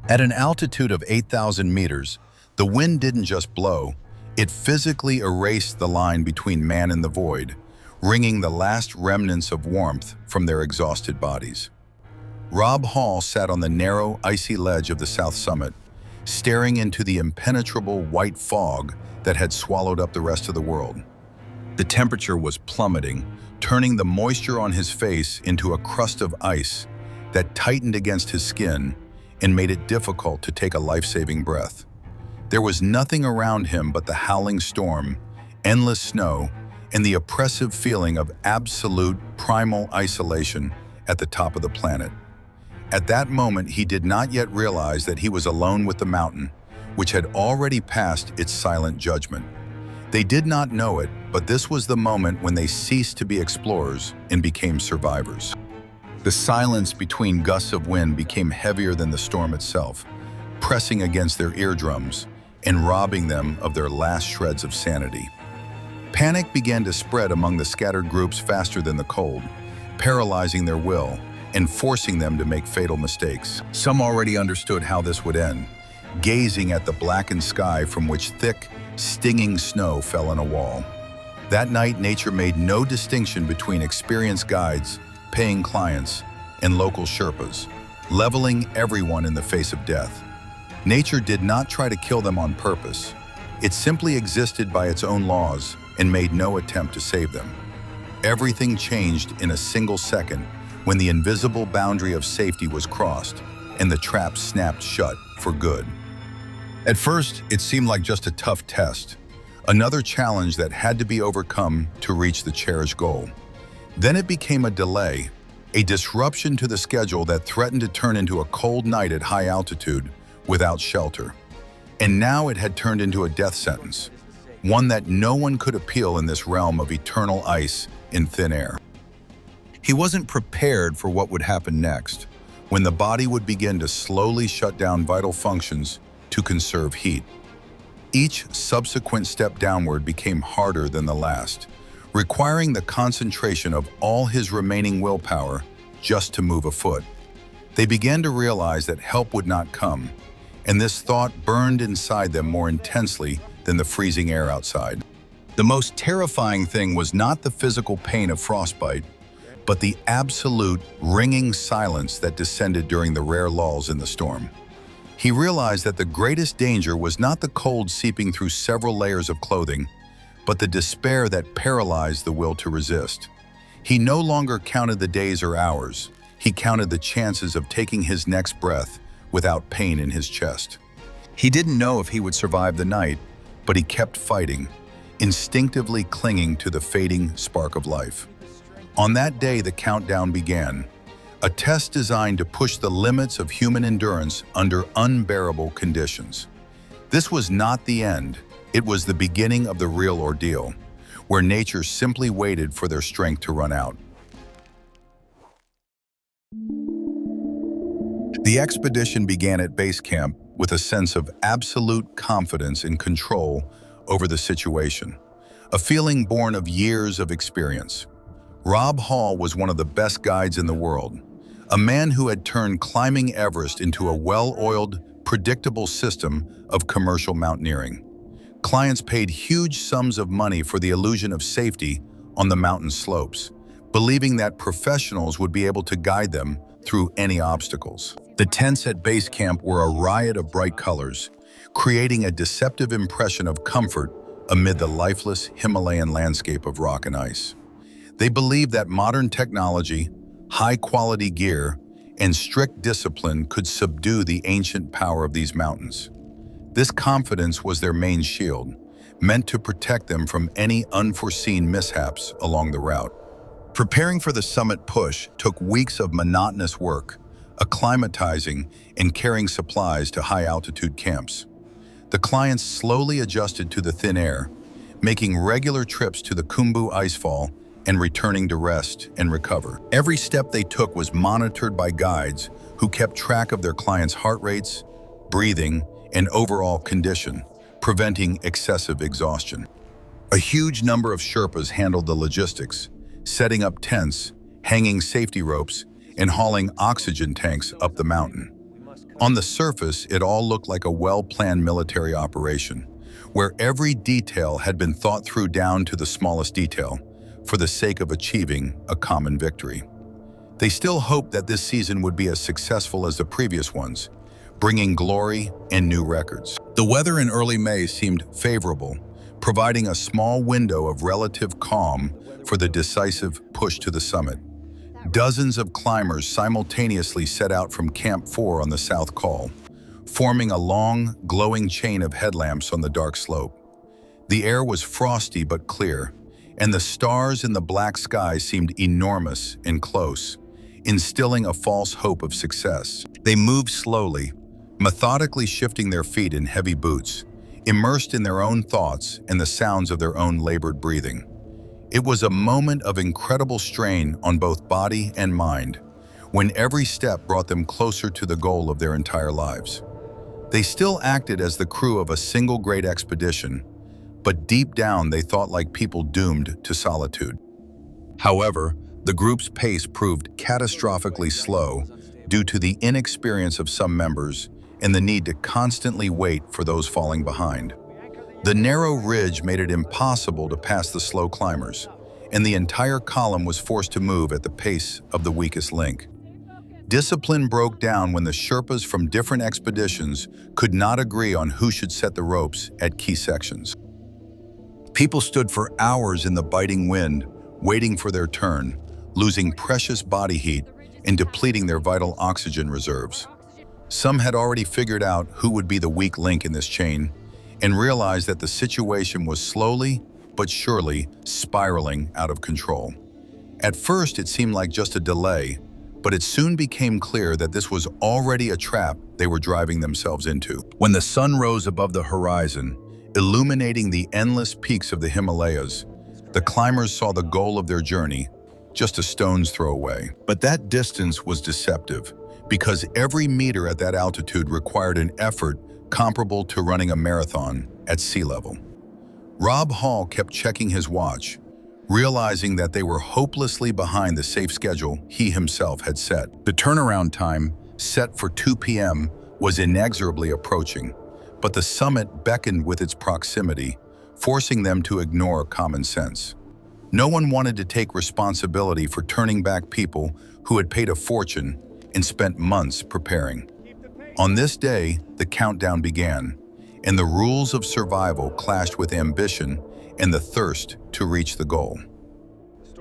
At an altitude of 8,000 meters, the wind didn't just blow, it physically erased the line between man and the void, wringing the last remnants of warmth from their exhausted bodies. Rob Hall sat on the narrow, icy ledge of the south summit, staring into the impenetrable white fog that had swallowed up the rest of the world. The temperature was plummeting, turning the moisture on his face into a crust of ice that tightened against his skin and made it difficult to take a life-saving breath. There was nothing around him but the howling storm, endless snow, and the oppressive feeling of absolute primal isolation at the top of the planet. At that moment, he did not yet realize that he was alone with the mountain, which had already passed its silent judgment. They did not know it, but this was the moment when they ceased to be explorers and became survivors. The silence between gusts of wind became heavier than the storm itself, pressing against their eardrums and robbing them of their last shreds of sanity. Panic began to spread among the scattered groups faster than the cold, paralyzing their will and forcing them to make fatal mistakes. Some already understood how this would end, gazing at the blackened sky from which thick, stinging snow fell in a wall. That night, nature made no distinction between experienced guides, paying clients, and local Sherpas, leveling everyone in the face of death. Nature did not try to kill them on purpose. It simply existed by its own laws and made no attempt to save them. Everything changed in a single second when the invisible boundary of safety was crossed and the trap snapped shut for good. At first, it seemed like just a tough test, another challenge that had to be overcome to reach the cherished goal. Then it became a delay, a disruption to the schedule that threatened to turn into a cold night at high altitude without shelter. And now it had turned into a death sentence, one that no one could appeal in this realm of eternal ice in thin air. He wasn't prepared for what would happen next, when the body would begin to slowly shut down vital functions to conserve heat. Each subsequent step downward became harder than the last, requiring the concentration of all his remaining willpower just to move a foot. They began to realize that help would not come, and this thought burned inside them more intensely than the freezing air outside. The most terrifying thing was not the physical pain of frostbite, but the absolute, ringing silence that descended during the rare lulls in the storm. He realized that the greatest danger was not the cold seeping through several layers of clothing, but the despair that paralyzed the will to resist. He no longer counted the days or hours. He counted the chances of taking his next breath without pain in his chest. He didn't know if he would survive the night, but he kept fighting, instinctively clinging to the fading spark of life. On that day, the countdown began, a test designed to push the limits of human endurance under unbearable conditions. This was not the end. It was the beginning of the real ordeal, where nature simply waited for their strength to run out. The expedition began at base camp with a sense of absolute confidence and control over the situation, a feeling born of years of experience. Rob Hall was one of the best guides in the world, a man who had turned climbing Everest into a well-oiled, predictable system of commercial mountaineering. Clients paid huge sums of money for the illusion of safety on the mountain slopes, believing that professionals would be able to guide them through any obstacles. The tents at base camp were a riot of bright colors, creating a deceptive impression of comfort amid the lifeless Himalayan landscape of rock and ice. They believed that modern technology, high-quality gear, and strict discipline could subdue the ancient power of these mountains. This confidence was their main shield, meant to protect them from any unforeseen mishaps along the route. Preparing for the summit push took weeks of monotonous work, acclimatizing and carrying supplies to high-altitude camps. The clients slowly adjusted to the thin air, making regular trips to the Khumbu icefall and returning to rest and recover. Every step they took was monitored by guides who kept track of their clients' heart rates, breathing, and overall condition, preventing excessive exhaustion. A huge number of Sherpas handled the logistics, setting up tents, hanging safety ropes, and hauling oxygen tanks up the mountain. On the surface, it all looked like a well-planned military operation, where every detail had been thought through down to the smallest detail, for the sake of achieving a common victory. They still hoped that this season would be as successful as the previous ones, bringing glory and new records. The weather in early May seemed favorable, providing a small window of relative calm for the decisive push to the summit. Dozens of climbers simultaneously set out from Camp 4 on the South Col, forming a long, glowing chain of headlamps on the dark slope. The air was frosty but clear, and the stars in the black sky seemed enormous and close, instilling a false hope of success. They moved slowly, methodically shifting their feet in heavy boots, immersed in their own thoughts and the sounds of their own labored breathing. It was a moment of incredible strain on both body and mind, when every step brought them closer to the goal of their entire lives. They still acted as the crew of a single great expedition, but deep down they thought like people doomed to solitude. However, the group's pace proved catastrophically slow due to the inexperience of some members and the need to constantly wait for those falling behind. The narrow ridge made it impossible to pass the slow climbers, and the entire column was forced to move at the pace of the weakest link. Discipline broke down when the Sherpas from different expeditions could not agree on who should set the ropes at key sections. People stood for hours in the biting wind, waiting for their turn, losing precious body heat and depleting their vital oxygen reserves. Some had already figured out who would be the weak link in this chain and realized that the situation was slowly but surely spiraling out of control. At first, it seemed like just a delay, but it soon became clear that this was already a trap they were driving themselves into. When the sun rose above the horizon, illuminating the endless peaks of the Himalayas, the climbers saw the goal of their journey just a stone's throw away. But that distance was deceptive, because every meter at that altitude required an effort comparable to running a marathon at sea level. Rob Hall kept checking his watch, realizing that they were hopelessly behind the safe schedule he himself had set. The turnaround time, set for 2 p.m., was inexorably approaching, but the summit beckoned with its proximity, forcing them to ignore common sense. No one wanted to take responsibility for turning back people who had paid a fortune and spent months preparing. On this day, the countdown began, and the rules of survival clashed with ambition and the thirst to reach the goal.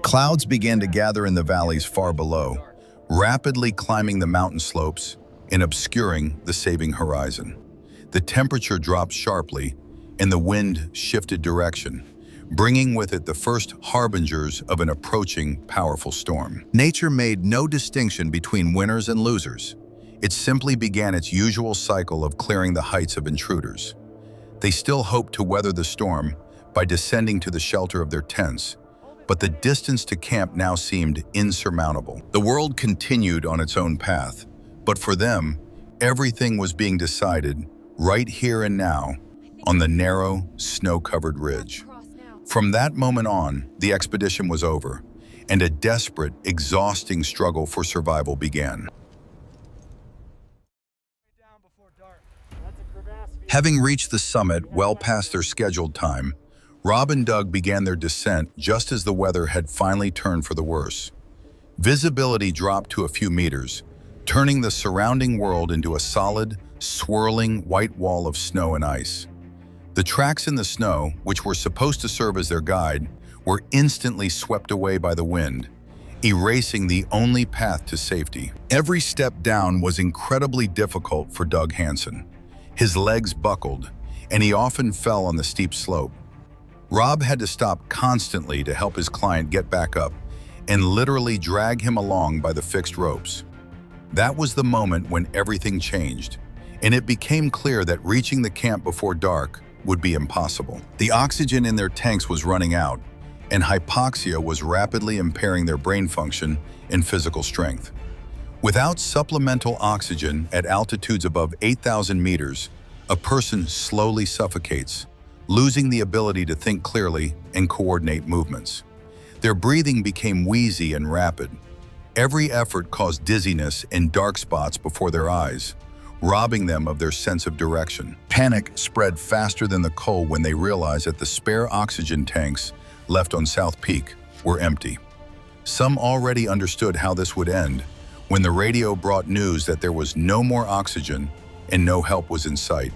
Clouds began to gather in the valleys far below, rapidly climbing the mountain slopes and obscuring the saving horizon. The temperature dropped sharply, and the wind shifted direction, bringing with it the first harbingers of an approaching powerful storm. Nature made no distinction between winners and losers. It simply began its usual cycle of clearing the heights of intruders. They still hoped to weather the storm by descending to the shelter of their tents, but the distance to camp now seemed insurmountable. The world continued on its own path, but for them, everything was being decided right here and now on the narrow, snow-covered ridge. From that moment on, the expedition was over, and a desperate, exhausting struggle for survival began. Having reached the summit well past their scheduled time, Rob and Doug began their descent just as the weather had finally turned for the worse. Visibility dropped to a few meters, turning the surrounding world into a solid, swirling white wall of snow and ice. The tracks in the snow, which were supposed to serve as their guide, were instantly swept away by the wind, erasing the only path to safety. Every step down was incredibly difficult for Doug Hansen. His legs buckled, and he often fell on the steep slope. Rob had to stop constantly to help his client get back up and literally drag him along by the fixed ropes. That was the moment when everything changed, and it became clear that reaching the camp before dark would be impossible. The oxygen in their tanks was running out, and hypoxia was rapidly impairing their brain function and physical strength. Without supplemental oxygen at altitudes above 8,000 meters, a person slowly suffocates, losing the ability to think clearly and coordinate movements. Their breathing became wheezy and rapid. Every effort caused dizziness and dark spots before their eyes, robbing them of their sense of direction. Panic spread faster than the cold when they realized that the spare oxygen tanks left on South Peak were empty. Some already understood how this would end when the radio brought news that there was no more oxygen and no help was in sight.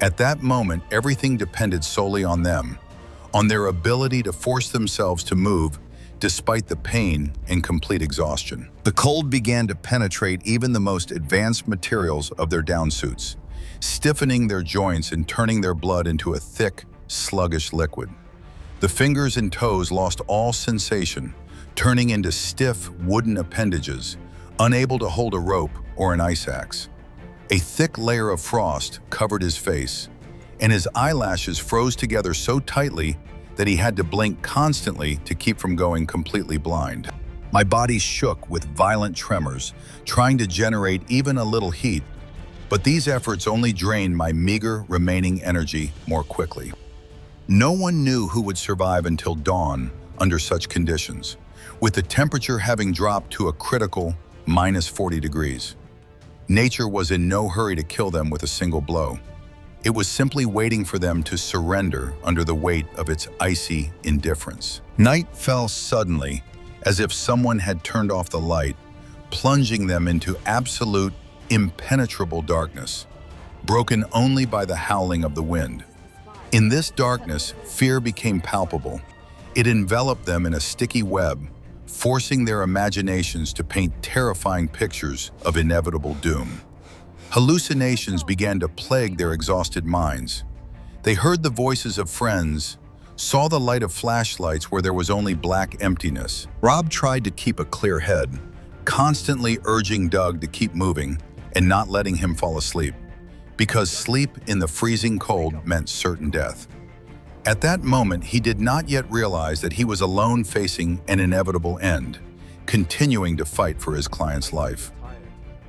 At that moment, everything depended solely on them, on their ability to force themselves to move despite the pain and complete exhaustion. The cold began to penetrate even the most advanced materials of their down suits, stiffening their joints and turning their blood into a thick, sluggish liquid. The fingers and toes lost all sensation, turning into stiff wooden appendages, unable to hold a rope or an ice axe. A thick layer of frost covered his face, and his eyelashes froze together so tightly that he had to blink constantly to keep from going completely blind. My body shook with violent tremors, trying to generate even a little heat, but these efforts only drained my meager remaining energy more quickly. No one knew who would survive until dawn under such conditions, with the temperature having dropped to a critical -40 degrees. Nature was in no hurry to kill them with a single blow. It was simply waiting for them to surrender under the weight of its icy indifference. Night fell suddenly, as if someone had turned off the light, plunging them into absolute, impenetrable darkness, broken only by the howling of the wind. In this darkness, fear became palpable. It enveloped them in a sticky web, forcing their imaginations to paint terrifying pictures of inevitable doom. Hallucinations began to plague their exhausted minds. They heard the voices of friends, saw the light of flashlights where there was only black emptiness. Rob tried to keep a clear head, constantly urging Doug to keep moving and not letting him fall asleep, because sleep in the freezing cold meant certain death. At that moment, he did not yet realize that he was alone facing an inevitable end, continuing to fight for his client's life.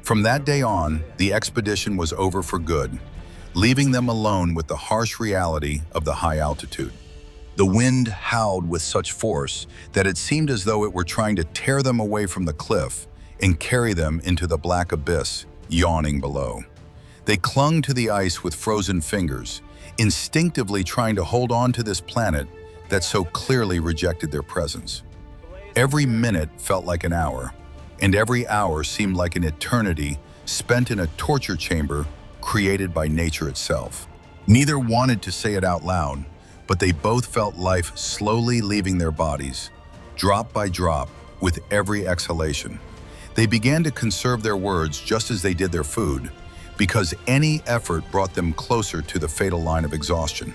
From that day on, the expedition was over for good, leaving them alone with the harsh reality of the high altitude. The wind howled with such force that it seemed as though it were trying to tear them away from the cliff and carry them into the black abyss yawning below. They clung to the ice with frozen fingers, instinctively trying to hold on to this planet that so clearly rejected their presence. Every minute felt like an hour, and every hour seemed like an eternity spent in a torture chamber created by nature itself. Neither wanted to say it out loud, but they both felt life slowly leaving their bodies, drop by drop, with every exhalation. They began to conserve their words just as they did their food, because any effort brought them closer to the fatal line of exhaustion.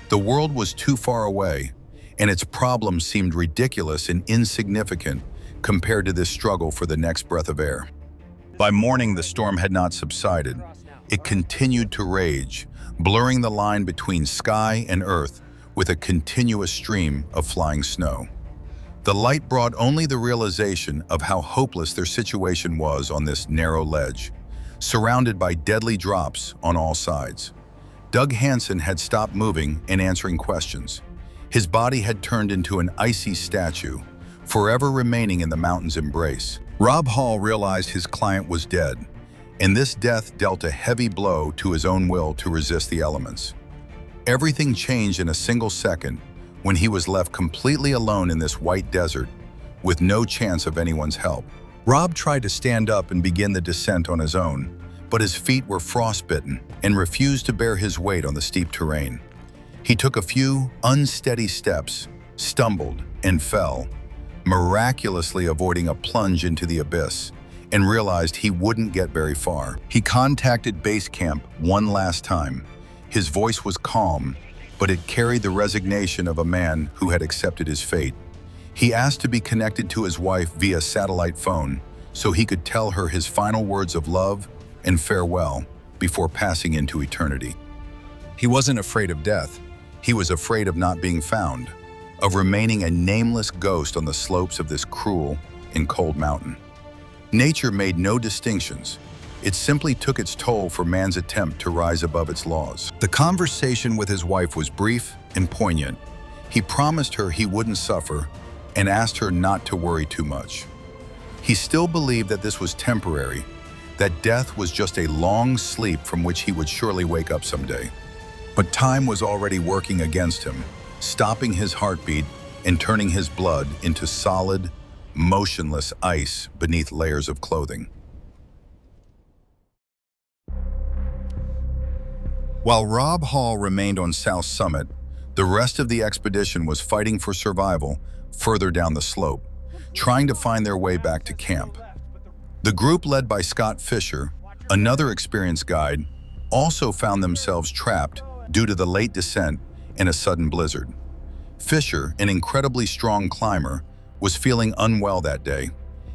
The world was too far away, and its problems seemed ridiculous and insignificant compared to this struggle for the next breath of air. By morning, the storm had not subsided. It continued to rage, blurring the line between sky and earth with a continuous stream of flying snow. The light brought only the realization of how hopeless their situation was on this narrow ledge, surrounded by deadly drops on all sides. Doug Hansen had stopped moving and answering questions. His body had turned into an icy statue, forever remaining in the mountain's embrace. Rob Hall realized his client was dead, and this death dealt a heavy blow to his own will to resist the elements. Everything changed in a single second when he was left completely alone in this white desert, with no chance of anyone's help. Rob tried to stand up and begin the descent on his own, but his feet were frostbitten and refused to bear his weight on the steep terrain. He took a few unsteady steps, stumbled, and fell, miraculously avoiding a plunge into the abyss, and realized he wouldn't get very far. He contacted base camp one last time. His voice was calm, but it carried the resignation of a man who had accepted his fate. He asked to be connected to his wife via satellite phone so he could tell her his final words of love and farewell before passing into eternity. He wasn't afraid of death. He was afraid of not being found, of remaining a nameless ghost on the slopes of this cruel and cold mountain. Nature made no distinctions. It simply took its toll for man's attempt to rise above its laws. The conversation with his wife was brief and poignant. He promised her he wouldn't suffer and asked her not to worry too much. He still believed that this was temporary, that death was just a long sleep from which he would surely wake up someday. But time was already working against him, stopping his heartbeat and turning his blood into solid, motionless ice beneath layers of clothing. While Rob Hall remained on South Summit, the rest of the expedition was fighting for survival further down the slope, trying to find their way back to camp. The group led by Scott Fisher, another experienced guide, also found themselves trapped due to the late descent and a sudden blizzard. Fisher, an incredibly strong climber, was feeling unwell that day.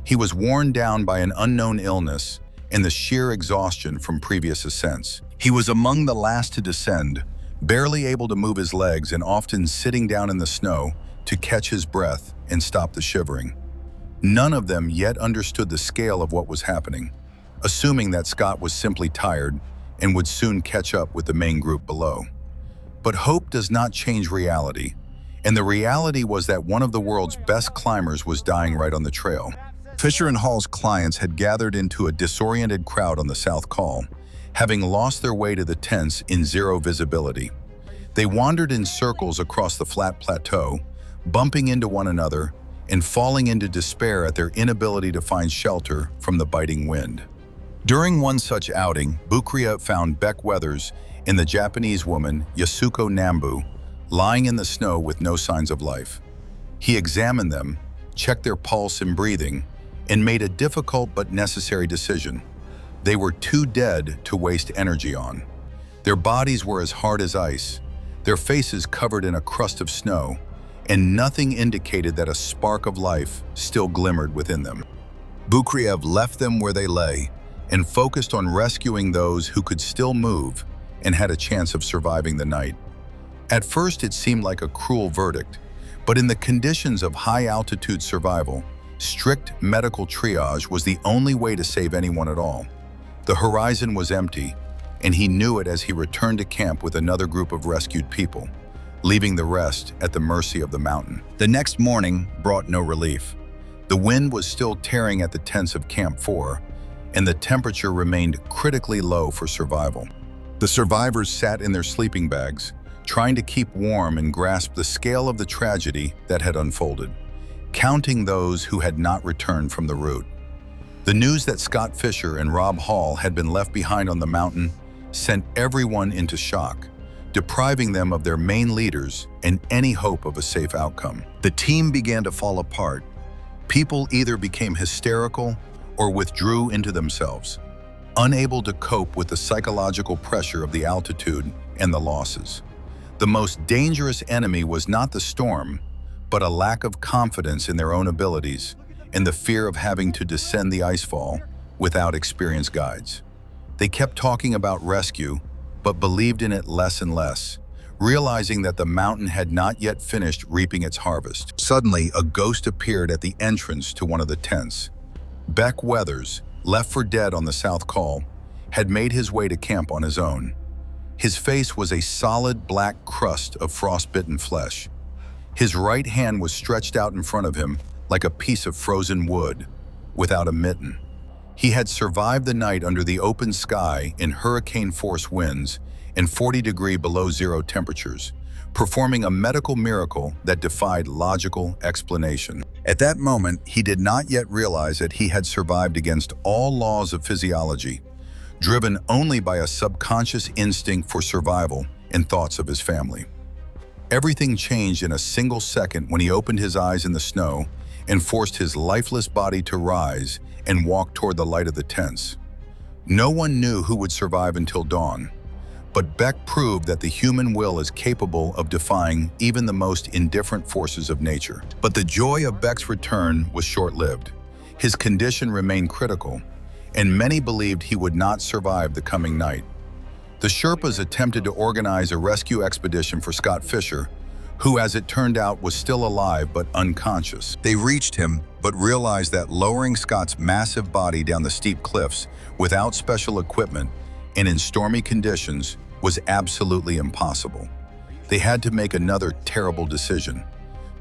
He was worn down by an unknown illness and the sheer exhaustion from previous ascents. He was among the last to descend, barely able to move his legs and often sitting down in the snow to catch his breath and stop the shivering. None of them yet understood the scale of what was happening, assuming that Scott was simply tired and would soon catch up with the main group below. But hope does not change reality, and the reality was that one of the world's best climbers was dying right on the trail. Fisher and Hall's clients had gathered into a disoriented crowd on the South Col, having lost their way to the tents in zero visibility. They wandered in circles across the flat plateau, bumping into one another and falling into despair at their inability to find shelter from the biting wind. During one such outing, Bukria found Beck Weathers and the Japanese woman Yasuko Nambu lying in the snow with no signs of life. He examined them, checked their pulse and breathing, and made a difficult but necessary decision. They were too dead to waste energy on. Their bodies were as hard as ice, their faces covered in a crust of snow, and nothing indicated that a spark of life still glimmered within them. Bukriev left them where they lay and focused on rescuing those who could still move and had a chance of surviving the night. At first, it seemed like a cruel verdict, but in the conditions of high-altitude survival, strict medical triage was the only way to save anyone at all. The horizon was empty, and he knew it as he returned to camp with another group of rescued people, leaving the rest at the mercy of the mountain. The next morning brought no relief. The wind was still tearing at the tents of Camp 4, and the temperature remained critically low for survival. The survivors sat in their sleeping bags, trying to keep warm and grasp the scale of the tragedy that had unfolded, counting those who had not returned from the route. The news that Scott Fisher and Rob Hall had been left behind on the mountain sent everyone into shock, depriving them of their main leaders and any hope of a safe outcome. The team began to fall apart. People either became hysterical or withdrew into themselves, unable to cope with the psychological pressure of the altitude and the losses. The most dangerous enemy was not the storm, but a lack of confidence in their own abilities and the fear of having to descend the icefall without experienced guides. They kept talking about rescue, but believed in it less and less, realizing that the mountain had not yet finished reaping its harvest. Suddenly, a ghost appeared at the entrance to one of the tents. Beck Weathers, left for dead on the South Col, had made his way to camp on his own. His face was a solid black crust of frostbitten flesh. His right hand was stretched out in front of him like a piece of frozen wood, without a mitten. He had survived the night under the open sky in hurricane-force winds and 40-degree below zero temperatures, performing a medical miracle that defied logical explanation. At that moment, he did not yet realize that he had survived against all laws of physiology, driven only by a subconscious instinct for survival and thoughts of his family. Everything changed in a single second when he opened his eyes in the snow and forced his lifeless body to rise and walk toward the light of the tents. No one knew who would survive until dawn, but Beck proved that the human will is capable of defying even the most indifferent forces of nature. But the joy of Beck's return was short-lived. His condition remained critical, and many believed he would not survive the coming night. The Sherpas attempted to organize a rescue expedition for Scott Fisher, who, as it turned out, was still alive but unconscious. They reached him, but realized that lowering Scott's massive body down the steep cliffs without special equipment and in stormy conditions was absolutely impossible. They had to make another terrible decision: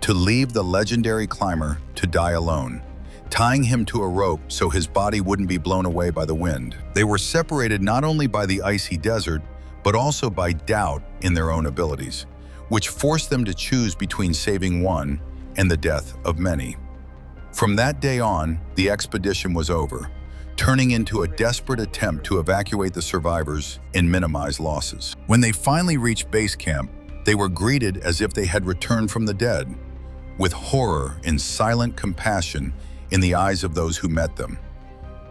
to leave the legendary climber to die alone. tying him to a rope so his body wouldn't be blown away by the wind. They were separated not only by the icy desert, but also by doubt in their own abilities, which forced them to choose between saving one and the death of many. From that day on, the expedition was over, turning into a desperate attempt to evacuate the survivors and minimize losses. When they finally reached base camp, they were greeted as if they had returned from the dead, with horror and silent compassion in the eyes of those who met them.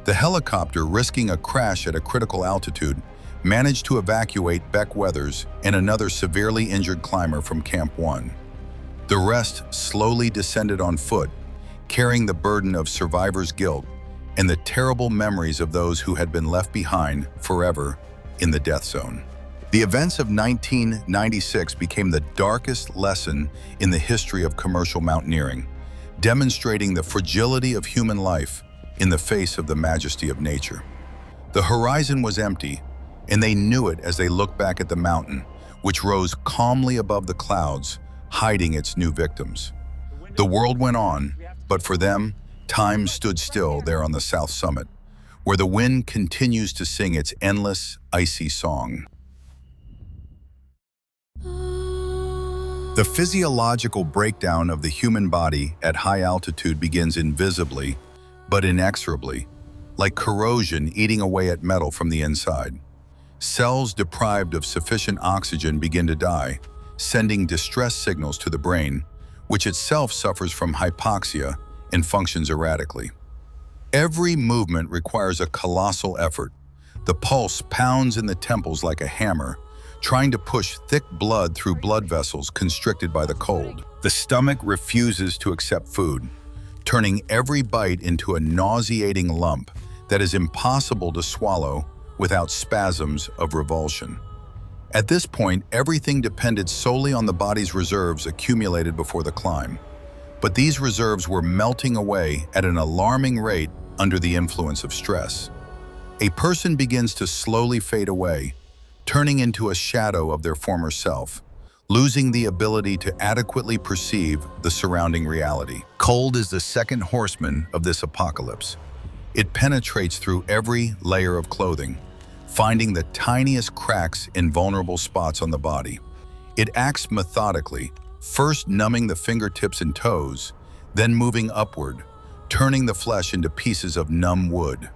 The helicopter, risking a crash at a critical altitude, managed to evacuate Beck Weathers and another severely injured climber from Camp 1. The rest slowly descended on foot, carrying the burden of survivors' guilt and the terrible memories of those who had been left behind forever in the death zone. The events of 1996 became the darkest lesson in the history of commercial mountaineering, demonstrating the fragility of human life in the face of the majesty of nature. The horizon was empty, and they knew it as they looked back at the mountain, which rose calmly above the clouds, hiding its new victims. The world went on, but for them, time stood still there on the south summit, where the wind continues to sing its endless, icy song. The physiological breakdown of the human body at high altitude begins invisibly, but inexorably, like corrosion eating away at metal from the inside. Cells deprived of sufficient oxygen begin to die, sending distress signals to the brain, which itself suffers from hypoxia and functions erratically. Every movement requires a colossal effort. The pulse pounds in the temples like a hammer, trying to push thick blood through blood vessels constricted by the cold. The stomach refuses to accept food, turning every bite into a nauseating lump that is impossible to swallow without spasms of revulsion. At this point, everything depended solely on the body's reserves accumulated before the climb. But these reserves were melting away at an alarming rate under the influence of stress. A person begins to slowly fade away, turning into a shadow of their former self, losing the ability to adequately perceive the surrounding reality. Cold is the second horseman of this apocalypse. It penetrates through every layer of clothing, finding the tiniest cracks in vulnerable spots on the body. It acts methodically, first numbing the fingertips and toes, then moving upward, turning the flesh into pieces of numb wood.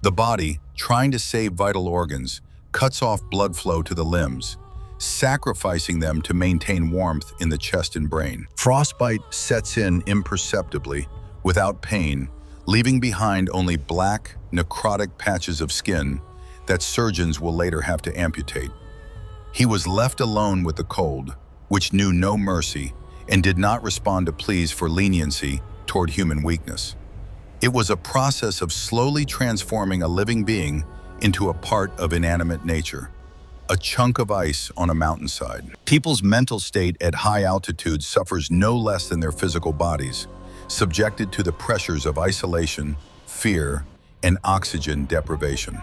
The body, trying to save vital organs, cuts off blood flow to the limbs, sacrificing them to maintain warmth in the chest and brain. Frostbite sets in imperceptibly, without pain, leaving behind only black, necrotic patches of skin that surgeons will later have to amputate. He was left alone with the cold, which knew no mercy and did not respond to pleas for leniency toward human weakness. It was a process of slowly transforming a living being into a part of inanimate nature, a chunk of ice on a mountainside. People's mental state at high altitude suffers no less than their physical bodies, subjected to the pressures of isolation, fear, and oxygen deprivation.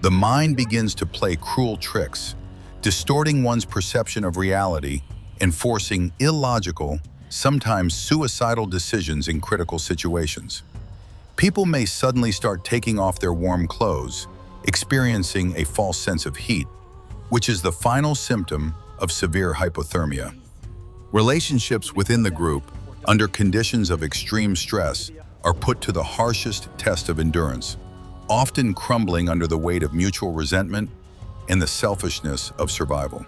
The mind begins to play cruel tricks, distorting one's perception of reality and forcing illogical, sometimes suicidal decisions in critical situations. People may suddenly start taking off their warm clothes, experiencing a false sense of heat, which is the final symptom of severe hypothermia. Relationships within the group, under conditions of extreme stress, are put to the harshest test of endurance, often crumbling under the weight of mutual resentment and the selfishness of survival.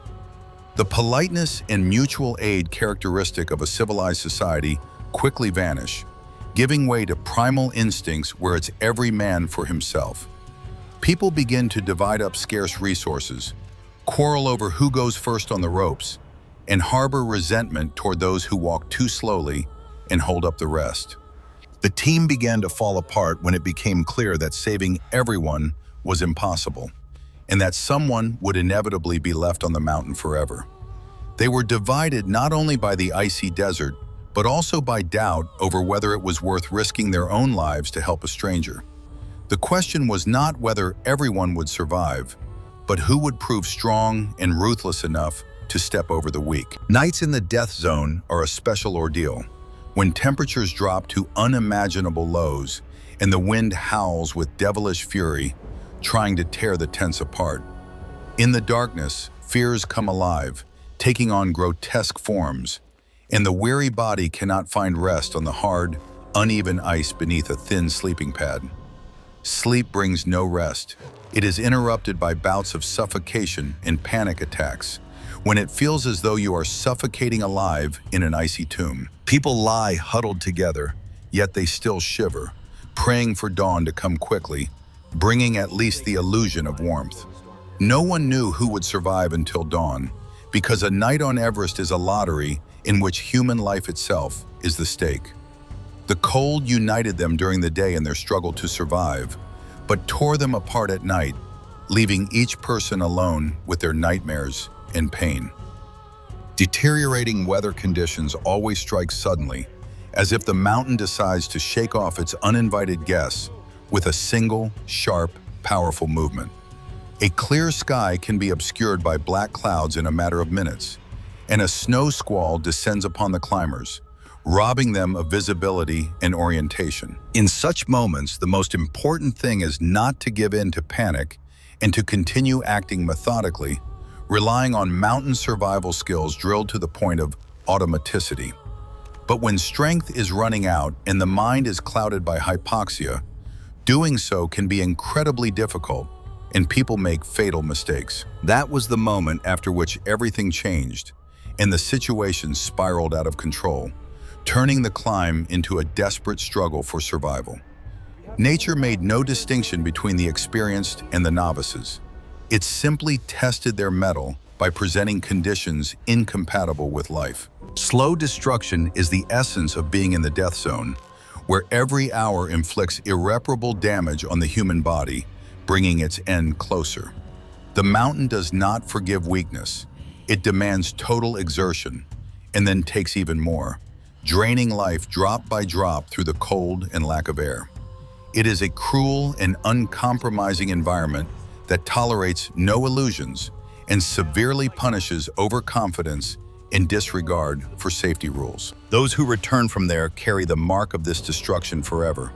The politeness and mutual aid characteristic of a civilized society quickly vanish, giving way to primal instincts where it's every man for himself. People begin to divide up scarce resources, quarrel over who goes first on the ropes, and harbor resentment toward those who walk too slowly and hold up the rest. The team began to fall apart when it became clear that saving everyone was impossible, and that someone would inevitably be left on the mountain forever. They were divided not only by the icy desert, but also by doubt over whether it was worth risking their own lives to help a stranger. The question was not whether everyone would survive, but who would prove strong and ruthless enough to step over the weak. Nights in the death zone are a special ordeal, when temperatures drop to unimaginable lows and the wind howls with devilish fury, trying to tear the tents apart. In the darkness, fears come alive, taking on grotesque forms, and the weary body cannot find rest on the hard, uneven ice beneath a thin sleeping pad. Sleep brings no rest. It is interrupted by bouts of suffocation and panic attacks, when it feels as though you are suffocating alive in an icy tomb. People lie huddled together, yet they still shiver, praying for dawn to come quickly, bringing at least the illusion of warmth. No one knew who would survive until dawn, because a night on Everest is a lottery in which human life itself is the stake. The cold united them during the day in their struggle to survive, but tore them apart at night, leaving each person alone with their nightmares and pain. Deteriorating weather conditions always strike suddenly, as if the mountain decides to shake off its uninvited guests with a single, sharp, powerful movement. A clear sky can be obscured by black clouds in a matter of minutes, and a snow squall descends upon the climbers, robbing them of visibility and orientation. In such moments, the most important thing is not to give in to panic and to continue acting methodically, relying on mountain survival skills drilled to the point of automaticity. But when strength is running out and the mind is clouded by hypoxia, doing so can be incredibly difficult, and people make fatal mistakes. That was the moment after which everything changed, and the situation spiraled out of control, turning the climb into a desperate struggle for survival. Nature made no distinction between the experienced and the novices. It simply tested their mettle by presenting conditions incompatible with life. Slow destruction is the essence of being in the death zone, where every hour inflicts irreparable damage on the human body, bringing its end closer. The mountain does not forgive weakness. It demands total exertion, and then takes even more, draining life drop by drop through the cold and lack of air. It is a cruel and uncompromising environment that tolerates no illusions and severely punishes overconfidence and disregard for safety rules. Those who return from there carry the mark of this destruction forever,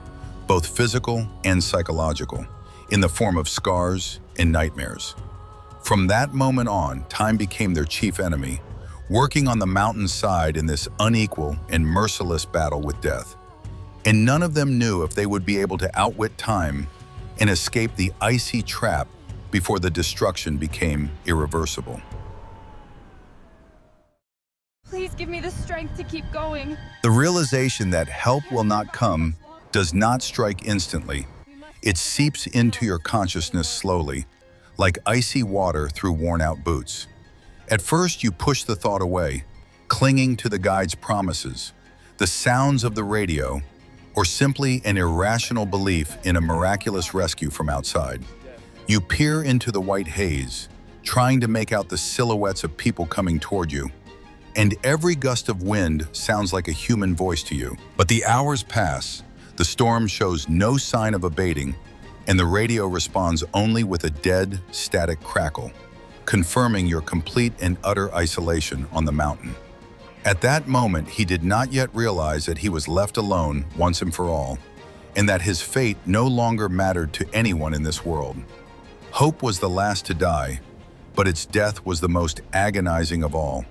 both physical and psychological, in the form of scars and nightmares. From that moment on, time became their chief enemy, working on the mountain's side in this unequal and merciless battle with death. And none of them knew if they would be able to outwit time and escape the icy trap before the destruction became irreversible. Please give me the strength to keep going. The realization that help will not come does not strike instantly. It seeps into your consciousness slowly, like icy water through worn-out boots. At first, you push the thought away, clinging to the guide's promises, the sounds of the radio, or simply an irrational belief in a miraculous rescue from outside. You peer into the white haze, trying to make out the silhouettes of people coming toward you, and every gust of wind sounds like a human voice to you. But the hours pass, the storm shows no sign of abating, and the radio responds only with a dead, static crackle, confirming your complete and utter isolation on the mountain. At that moment, he did not yet realize that he was left alone once and for all, and that his fate no longer mattered to anyone in this world. Hope was the last to die, but its death was the most agonizing of all,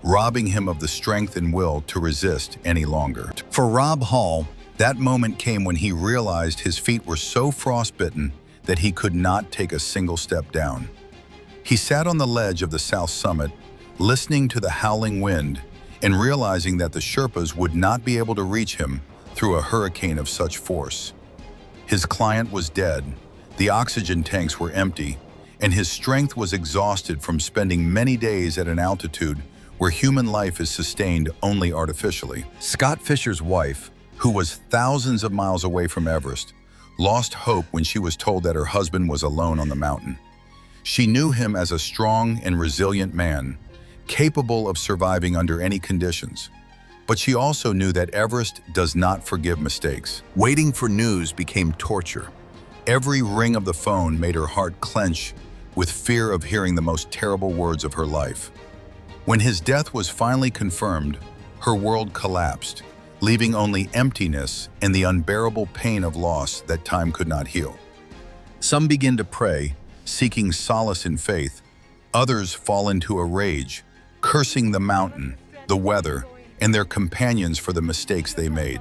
robbing him of the strength and will to resist any longer. For Rob Hall, that moment came when he realized his feet were so frostbitten that he could not take a single step down. He sat on the ledge of the south summit, listening to the howling wind and realizing that the Sherpas would not be able to reach him through a hurricane of such force. His client was dead, the oxygen tanks were empty, and his strength was exhausted from spending many days at an altitude where human life is sustained only artificially. Scott Fisher's wife, who was thousands of miles away from Everest, lost hope when she was told that her husband was alone on the mountain. She knew him as a strong and resilient man, capable of surviving under any conditions. But she also knew that Everest does not forgive mistakes. Waiting for news became torture. Every ring of the phone made her heart clench with fear of hearing the most terrible words of her life. When his death was finally confirmed, her world collapsed, leaving only emptiness and the unbearable pain of loss that time could not heal. Some begin to pray, seeking solace in faith. Others fall into a rage, cursing the mountain, the weather, and their companions for the mistakes they made.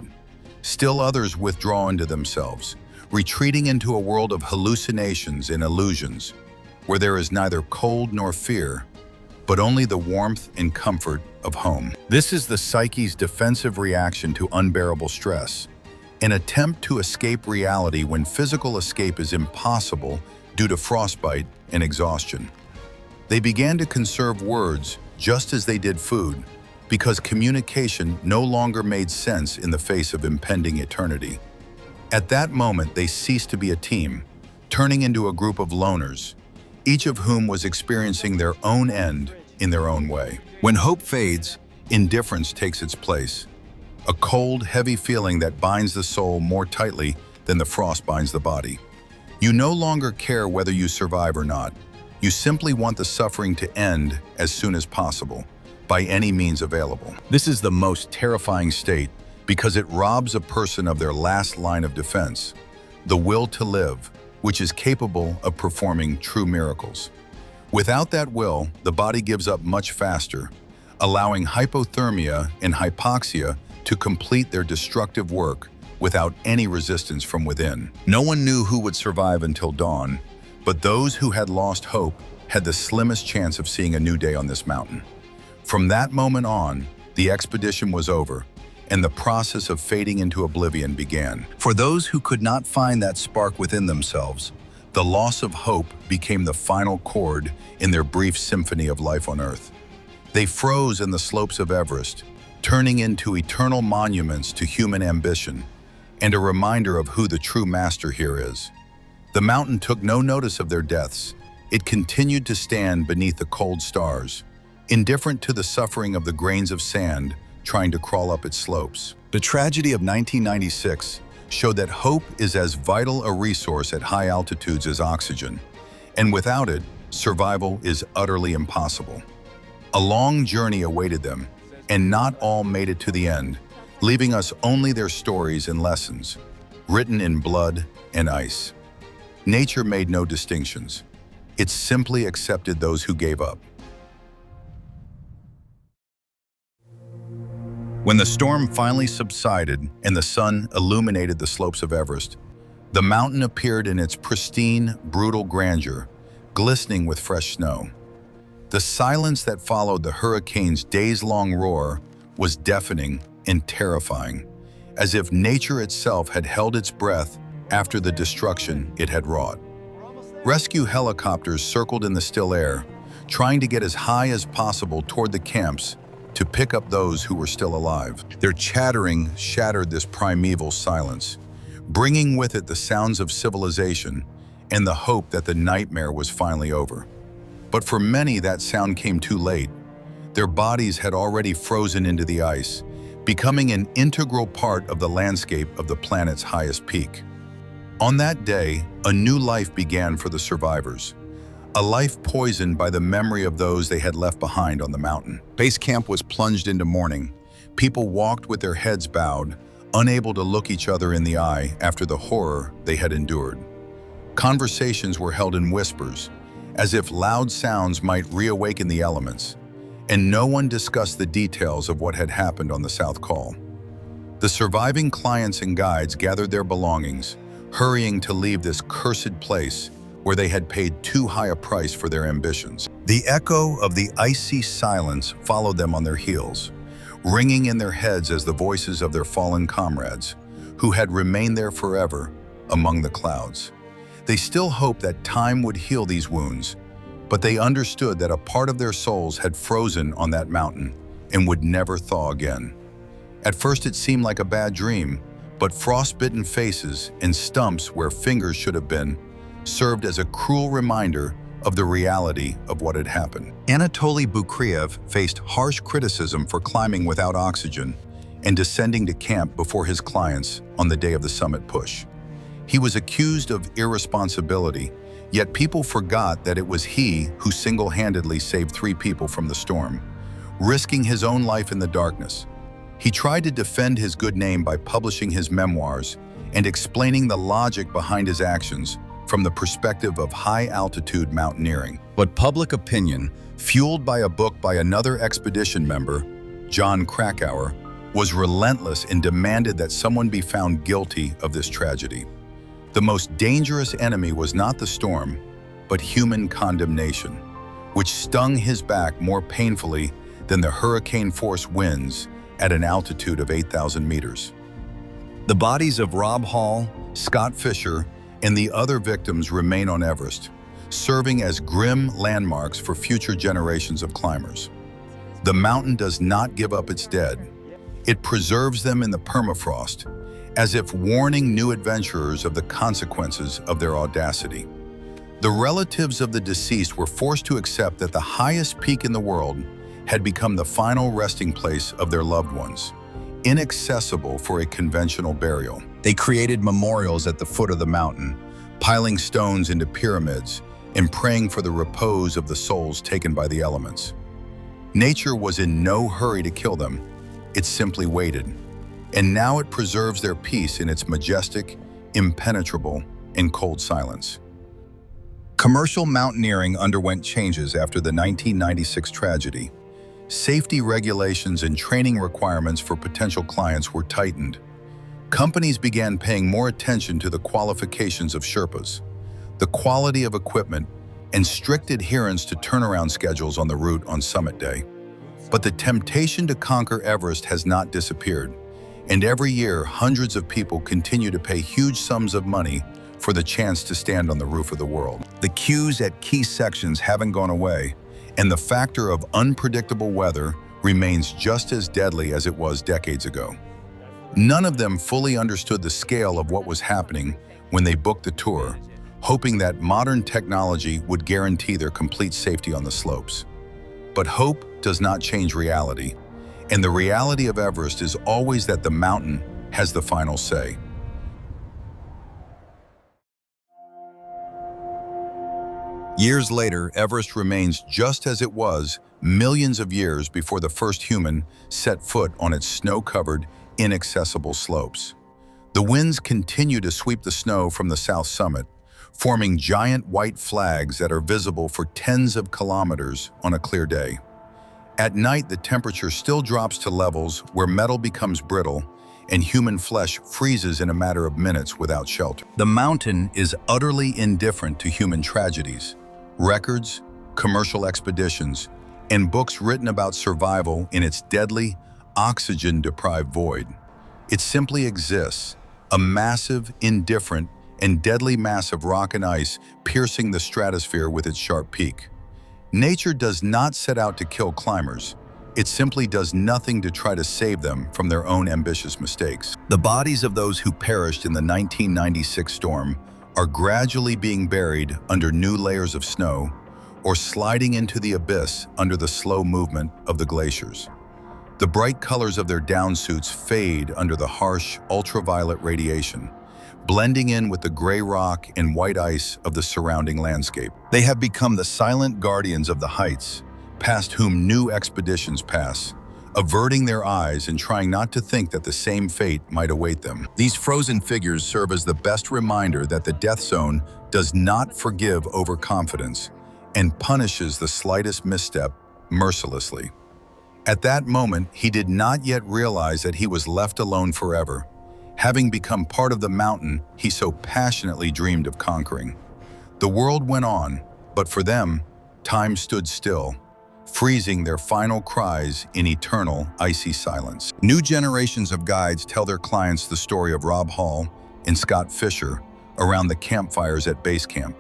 Still others withdraw into themselves, retreating into a world of hallucinations and illusions, where there is neither cold nor fear, but only the warmth and comfort of home. This is the psyche's defensive reaction to unbearable stress, an attempt to escape reality when physical escape is impossible due to frostbite and exhaustion. They began to conserve words just as they did food, because communication no longer made sense in the face of impending eternity. At that moment, they ceased to be a team, turning into a group of loners, each of whom was experiencing their own end in their own way. When hope fades, indifference takes its place, a cold, heavy feeling that binds the soul more tightly than the frost binds the body. You no longer care whether you survive or not. You simply want the suffering to end as soon as possible, by any means available. This is the most terrifying state because it robs a person of their last line of defense, the will to live, which is capable of performing true miracles. Without that will, the body gives up much faster, allowing hypothermia and hypoxia to complete their destructive work without any resistance from within. No one knew who would survive until dawn, but those who had lost hope had the slimmest chance of seeing a new day on this mountain. From that moment on, the expedition was over, and the process of fading into oblivion began. For those who could not find that spark within themselves, the loss of hope became the final chord in their brief symphony of life on Earth. They froze in the slopes of Everest, turning into eternal monuments to human ambition, and a reminder of who the true master here is. The mountain took no notice of their deaths. It continued to stand beneath the cold stars, indifferent to the suffering of the grains of sand trying to crawl up its slopes. The tragedy of 1996 showed that hope is as vital a resource at high altitudes as oxygen, and without it, survival is utterly impossible. A long journey awaited them, and not all made it to the end, leaving us only their stories and lessons, written in blood and ice. Nature made no distinctions. It simply accepted those who gave up. When the storm finally subsided and the sun illuminated the slopes of Everest, the mountain appeared in its pristine, brutal grandeur, glistening with fresh snow. The silence that followed the hurricane's days-long roar was deafening and terrifying, as if nature itself had held its breath after the destruction it had wrought. Rescue helicopters circled in the still air, trying to get as high as possible toward the camps to pick up those who were still alive. Their chattering shattered this primeval silence, bringing with it the sounds of civilization and the hope that the nightmare was finally over. But for many, that sound came too late. Their bodies had already frozen into the ice, becoming an integral part of the landscape of the planet's highest peak. On that day, a new life began for the survivors, a life poisoned by the memory of those they had left behind on the mountain. Base camp was plunged into mourning. People walked with their heads bowed, unable to look each other in the eye after the horror they had endured. Conversations were held in whispers, as if loud sounds might reawaken the elements, and no one discussed the details of what had happened on the South Col. The surviving clients and guides gathered their belongings, hurrying to leave this cursed place where they had paid too high a price for their ambitions. The echo of the icy silence followed them on their heels, ringing in their heads as the voices of their fallen comrades, who had remained there forever among the clouds. They still hoped that time would heal these wounds, but they understood that a part of their souls had frozen on that mountain and would never thaw again. At first it seemed like a bad dream, but frostbitten faces and stumps where fingers should have been served as a cruel reminder of the reality of what had happened. Anatoly Bukriev faced harsh criticism for climbing without oxygen and descending to camp before his clients on the day of the summit push. He was accused of irresponsibility, yet people forgot that it was he who single-handedly saved 3 people from the storm, risking his own life in the darkness. He tried to defend his good name by publishing his memoirs and explaining the logic behind his actions from the perspective of high-altitude mountaineering. But public opinion, fueled by a book by another expedition member, John Krakauer, was relentless and demanded that someone be found guilty of this tragedy. The most dangerous enemy was not the storm, but human condemnation, which stung his back more painfully than the hurricane-force winds at an altitude of 8,000 meters. The bodies of Rob Hall, Scott Fisher, and the other victims remain on Everest, serving as grim landmarks for future generations of climbers. The mountain does not give up its dead. It preserves them in the permafrost, as if warning new adventurers of the consequences of their audacity. The relatives of the deceased were forced to accept that the highest peak in the world had become the final resting place of their loved ones, inaccessible for a conventional burial. They created memorials at the foot of the mountain, piling stones into pyramids and praying for the repose of the souls taken by the elements. Nature was in no hurry to kill them. It simply waited. And now it preserves their peace in its majestic, impenetrable, and cold silence. Commercial mountaineering underwent changes after the 1996 tragedy. Safety regulations and training requirements for potential clients were tightened. Companies began paying more attention to the qualifications of Sherpas, the quality of equipment, and strict adherence to turnaround schedules on the route on summit day. But the temptation to conquer Everest has not disappeared, and every year hundreds of people continue to pay huge sums of money for the chance to stand on the roof of the world. The queues at key sections haven't gone away, and the factor of unpredictable weather remains just as deadly as it was decades ago. None of them fully understood the scale of what was happening when they booked the tour, hoping that modern technology would guarantee their complete safety on the slopes. But hope does not change reality, and the reality of Everest is always that the mountain has the final say. Years later, Everest remains just as it was millions of years before the first human set foot on its snow-covered, inaccessible slopes. The winds continue to sweep the snow from the south summit, forming giant white flags that are visible for tens of kilometers on a clear day. At night, the temperature still drops to levels where metal becomes brittle and human flesh freezes in a matter of minutes without shelter. The mountain is utterly indifferent to human tragedies. Records, commercial expeditions, and books written about survival in its deadly, oxygen-deprived void. It simply exists, a massive, indifferent, and deadly mass of rock and ice piercing the stratosphere with its sharp peak. Nature does not set out to kill climbers. It simply does nothing to try to save them from their own ambitious mistakes. The bodies of those who perished in the 1996 storm are gradually being buried under new layers of snow or sliding into the abyss under the slow movement of the glaciers. The bright colors of their downsuits fade under the harsh, ultraviolet radiation, blending in with the gray rock and white ice of the surrounding landscape. They have become the silent guardians of the heights, past whom new expeditions pass, averting their eyes and trying not to think that the same fate might await them. These frozen figures serve as the best reminder that the death zone does not forgive overconfidence and punishes the slightest misstep mercilessly. At that moment, he did not yet realize that he was left alone forever, having become part of the mountain he so passionately dreamed of conquering. The world went on, but for them, time stood still, freezing their final cries in eternal, icy silence. New generations of guides tell their clients the story of Rob Hall and Scott Fisher around the campfires at base camp,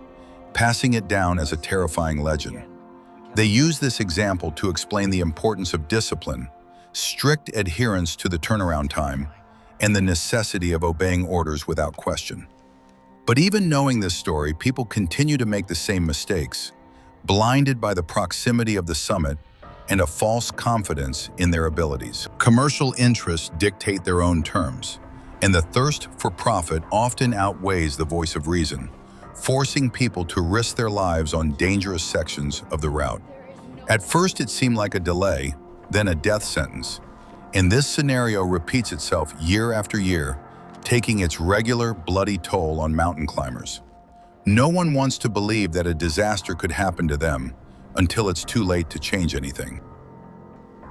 passing it down as a terrifying legend. They use this example to explain the importance of discipline, strict adherence to the turnaround time, and the necessity of obeying orders without question. But even knowing this story, people continue to make the same mistakes, blinded by the proximity of the summit and a false confidence in their abilities. Commercial interests dictate their own terms, and the thirst for profit often outweighs the voice of reason, forcing people to risk their lives on dangerous sections of the route. At first, it seemed like a delay, then a death sentence, And this scenario repeats itself year after year, taking its regular, bloody toll on mountain climbers. No one wants to believe that a disaster could happen to them until it's too late to change anything.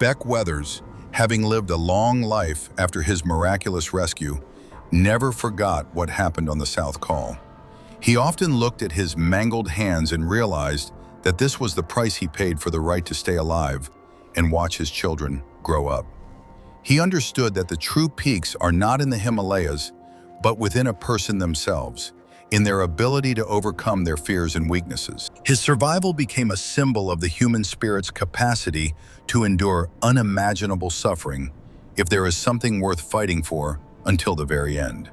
Beck Weathers, having lived a long life after his miraculous rescue, never forgot what happened on the South Col. He often looked at his mangled hands and realized that this was the price he paid for the right to stay alive and watch his children grow up. He understood that the true peaks are not in the Himalayas, but within a person themselves, in their ability to overcome their fears and weaknesses. His survival became a symbol of the human spirit's capacity to endure unimaginable suffering if there is something worth fighting for until the very end.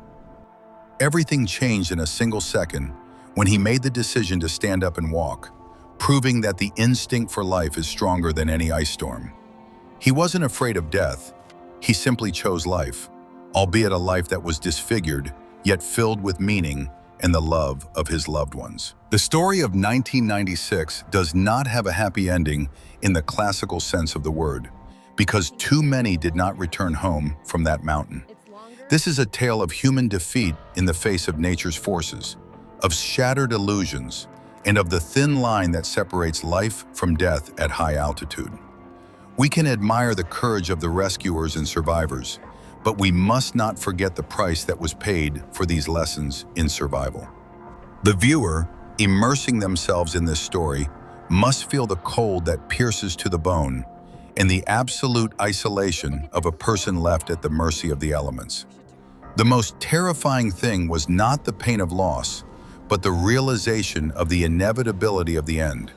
Everything changed in a single second when he made the decision to stand up and walk, proving that the instinct for life is stronger than any ice storm. He wasn't afraid of death. He simply chose life, albeit a life that was disfigured, yet filled with meaning and the love of his loved ones. The story of 1996 does not have a happy ending in the classical sense of the word, because too many did not return home from that mountain. This is a tale of human defeat in the face of nature's forces, of shattered illusions, and of the thin line that separates life from death at high altitude. We can admire the courage of the rescuers and survivors, but we must not forget the price that was paid for these lessons in survival. The viewer, immersing themselves in this story, must feel the cold that pierces to the bone and the absolute isolation of a person left at the mercy of the elements. The most terrifying thing was not the pain of loss, but the realization of the inevitability of the end,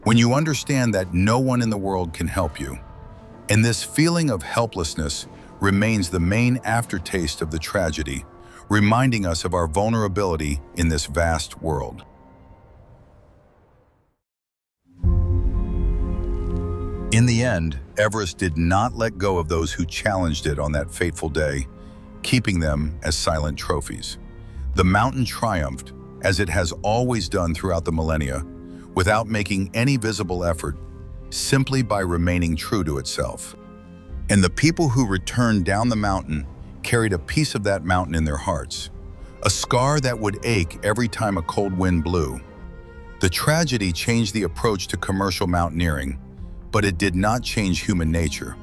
when you understand that no one in the world can help you. And this feeling of helplessness remains the main aftertaste of the tragedy, reminding us of our vulnerability in this vast world. In the end, Everest did not let go of those who challenged it on that fateful day, keeping them as silent trophies. The mountain triumphed, as it has always done throughout the millennia, without making any visible effort, simply by remaining true to itself. And the people who returned down the mountain carried a piece of that mountain in their hearts, a scar that would ache every time a cold wind blew. The tragedy changed the approach to commercial mountaineering, but it did not change human nature,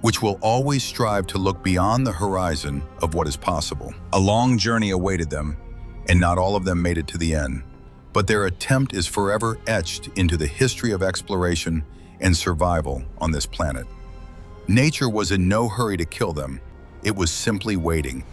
which will always strive to look beyond the horizon of what is possible. A long journey awaited them, and not all of them made it to the end, but their attempt is forever etched into the history of exploration and survival on this planet. Nature was in no hurry to kill them. It was simply waiting,